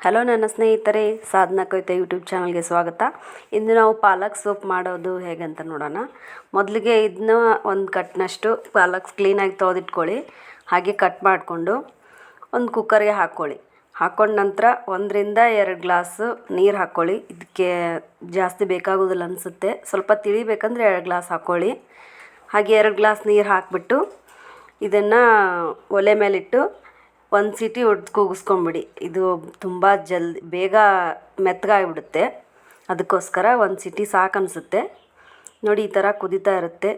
Hello ನನ್ನ ಸ್ನೇಹಿತರೆ, ಸಾಧನಾ ಕವಿತೆ ಯೂಟ್ಯೂಬ್ ಚಾನಲ್ಗೆ ಸ್ವಾಗತ. ಇಂದು ನಾವು ಪಾಲಕ್ ಸೂಪ್ ಮಾಡೋದು ಹೇಗಂತ ನೋಡೋಣ. ಮೊದಲಿಗೆ ಇದನ್ನ ಒಂದು ಕಟ್ನಷ್ಟು ಪಾಲಕ್ ಕ್ಲೀನಾಗಿ ತೊಳೆದಿಟ್ಕೊಳ್ಳಿ. ಹಾಗೆ ಕಟ್ ಮಾಡಿಕೊಂಡು ಒಂದು ಕುಕ್ಕರ್ಗೆ ಹಾಕ್ಕೊಂಡ ನಂತರ 1-2 ಗ್ಲಾಸು ನೀರು ಹಾಕ್ಕೊಳ್ಳಿ. ಇದಕ್ಕೆ ಜಾಸ್ತಿ ಬೇಕಾಗೋದಿಲ್ಲ ಅನಿಸುತ್ತೆ. ಸ್ವಲ್ಪ ತಿಳಿಬೇಕಂದ್ರೆ 2 ಗ್ಲಾಸ್ ಹಾಕ್ಕೊಳ್ಳಿ. ಹಾಗೆ 2 ಗ್ಲಾಸ್ ನೀರು ಹಾಕಿಬಿಟ್ಟು ಇದನ್ನು ಒಲೆ ಮೇಲಿಟ್ಟು 1 ಸೀಟಿ ಹೊಡೆದು ಕೂಗಿಸ್ಕೊಂಬಿಡಿ. ಇದು ತುಂಬ ಬೇಗ ಮೆತ್ತಗಾಗಿಬಿಡುತ್ತೆ. ಅದಕ್ಕೋಸ್ಕರ 1 ಸೀಟಿ ಸಾಕು ಅನಿಸುತ್ತೆ. ನೋಡಿ, ಈ ಥರ ಕುದೀತಾ ಇರುತ್ತೆ.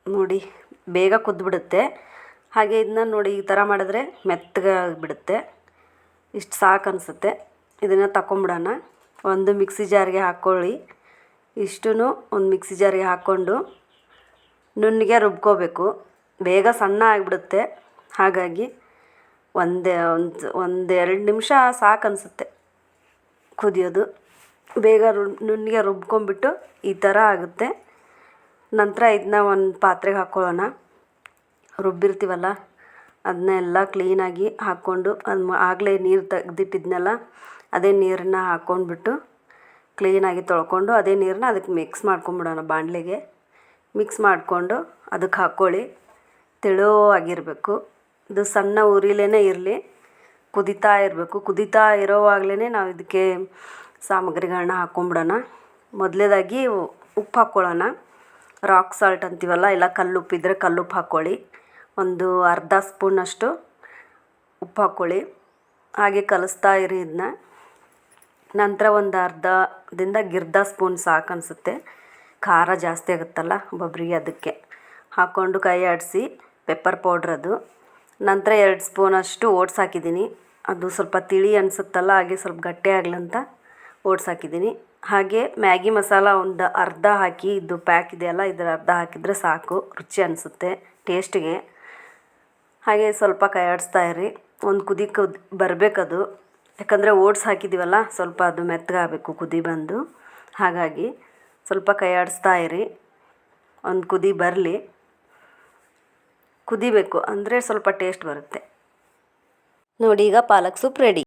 ನೋಡಿ, ಬೇಗ ಕುದ್ಬಿಡುತ್ತೆ. ಹಾಗೆ ಇದನ್ನ ನೋಡಿ, ಈ ಥರ ಮಾಡಿದ್ರೆ ಮೆತ್ತಗಾಗಿಬಿಡುತ್ತೆ. ಇಷ್ಟು ಸಾಕು ಅನಿಸುತ್ತೆ. ಇದನ್ನು ತಗೊಂಬಿಡೋಣ. ಒಂದು ಮಿಕ್ಸಿ ಜಾರ್ಗೆ ಹಾಕ್ಕೊಳ್ಳಿ. ಇಷ್ಟೂ ಒಂದು ಮಿಕ್ಸಿ ಜಾರ್ಗೆ ಹಾಕ್ಕೊಂಡು ನುಣ್ಣಗೆ ರುಬ್ಕೋಬೇಕು. ಬೇಗ ಸಣ್ಣ ಆಗಿಬಿಡುತ್ತೆ. ಹಾಗಾಗಿ ಒಂದು 2 ನಿಮಿಷ ಸಾಕು ಅನಿಸುತ್ತೆ ಕುದಿಯೋದು. ಬೇಗ ನುಣ್ಣಗೆ ರುಬ್ಕೊಂಬಿಟ್ಟು ಈ ಥರ ಆಗುತ್ತೆ. ನಂತರ ಇದನ್ನ ಒಂದು ಪಾತ್ರೆಗೆ ಹಾಕ್ಕೊಳ್ಳೋಣ. ರುಬ್ಬಿರ್ತೀವಲ್ಲ ಅದನ್ನೆಲ್ಲ ಕ್ಲೀನಾಗಿ ಹಾಕ್ಕೊಂಡು ಆಗಲೇ ನೀರು ತೆಗ್ದಿಟ್ಟಿದ್ನಲ್ಲ, ಅದೇ ನೀರನ್ನ ಹಾಕ್ಕೊಂಡ್ಬಿಟ್ಟು ಕ್ಲೀನಾಗಿ ತೊಳ್ಕೊಂಡು ಅದೇ ನೀರನ್ನ ಅದಕ್ಕೆ ಮಿಕ್ಸ್ ಮಾಡ್ಕೊಂಬಿಡೋಣ. ಬಾಣಲೆಗೆ ಮಿಕ್ಸ್ ಮಾಡಿಕೊಂಡು ಅದಕ್ಕೆ ಹಾಕ್ಕೊಳ್ಳಿ. ತೆಳುವಾಗಿರಬೇಕು. ಇದು ಸಣ್ಣ ಉರಿಲೇ ಇರಲಿ, ಕುದೀತಾ ಇರಬೇಕು. ಕುದೀತಾ ಇರೋವಾಗಲೇ ನಾವು ಇದಕ್ಕೆ ಸಾಮಗ್ರಿಗಳನ್ನ ಹಾಕ್ಕೊಂಬಿಡೋಣ. ಮೊದಲನೇದಾಗಿ ಉಪ್ಪು ಹಾಕ್ಕೊಳ್ಳೋಣ. ರಾಕ್ ಸಾಲ್ಟ್ ಅಂತೀವಲ್ಲ, ಇಲ್ಲ ಕಲ್ಲುಪ್ಪಿದ್ರೆ ಕಲ್ಲುಪ್ಪು ಹಾಕ್ಕೊಳ್ಳಿ. ಒಂದು ಅರ್ಧ ಸ್ಪೂನಷ್ಟು ಉಪ್ಪು ಹಾಕ್ಕೊಳ್ಳಿ. ಹಾಗೆ ಕಲಿಸ್ತಾ ಇರಿ ಇದನ್ನ. ನಂತರ ಒಂದು ಅರ್ಧ ಸ್ಪೂನ್ ಸಾಕು ಅನಿಸುತ್ತೆ. ಖಾರ ಜಾಸ್ತಿ ಆಗುತ್ತಲ್ಲ ಒಬ್ಬೊಬ್ರಿಗೆ, ಅದಕ್ಕೆ ಹಾಕ್ಕೊಂಡು ಕೈ ಆಡಿಸಿ. ಪೆಪ್ಪರ್ ಪೌಡ್ರ್ ಅದು. ನಂತರ 2 ಸ್ಪೂನಷ್ಟು ಓಟ್ಸ್ ಹಾಕಿದ್ದೀನಿ. ಅದು ಸ್ವಲ್ಪ ತಿಳಿ ಅನಿಸುತ್ತಲ್ಲ, ಹಾಗೆ ಸ್ವಲ್ಪ ಗಟ್ಟಿ ಆಗಲಂತ ಓಟ್ಸ್ ಹಾಕಿದ್ದೀನಿ. ಹಾಗೆ ಮ್ಯಾಗಿ ಮಸಾಲ ಒಂದು ಅರ್ಧ ಹಾಕಿ, ಇದು ಪ್ಯಾಕ್ ಇದೆಯಲ್ಲ ಇದರ ಅರ್ಧ ಹಾಕಿದರೆ ಸಾಕು, ರುಚಿ ಅನಿಸುತ್ತೆ ಟೇಸ್ಟಿಗೆ. ಹಾಗೆ ಸ್ವಲ್ಪ ಕೈ ಆಡಿಸ್ತಾ ಇರಿ. ಒಂದು ಕುದಿ ಬರಬೇಕದು. ಯಾಕಂದರೆ ಓಟ್ಸ್ ಹಾಕಿದ್ದೀವಲ್ಲ, ಸ್ವಲ್ಪ ಅದು ಮೆತ್ತಗಾಗಬೇಕು ಕುದಿ ಬಂದು. ಹಾಗಾಗಿ ಸ್ವಲ್ಪ ಕೈ ಆಡಿಸ್ತಾ ಇರಿ. ಒಂದು ಕುದಿ ಬರಲಿ. ಕುದಿಬೇಕು ಅಂದರೆ ಸ್ವಲ್ಪ ಟೇಸ್ಟ್ ಬರುತ್ತೆ. ನೋಡಿ, ಈಗ ಪಾಲಕ್ ಸೂಪ್ ರೆಡಿ.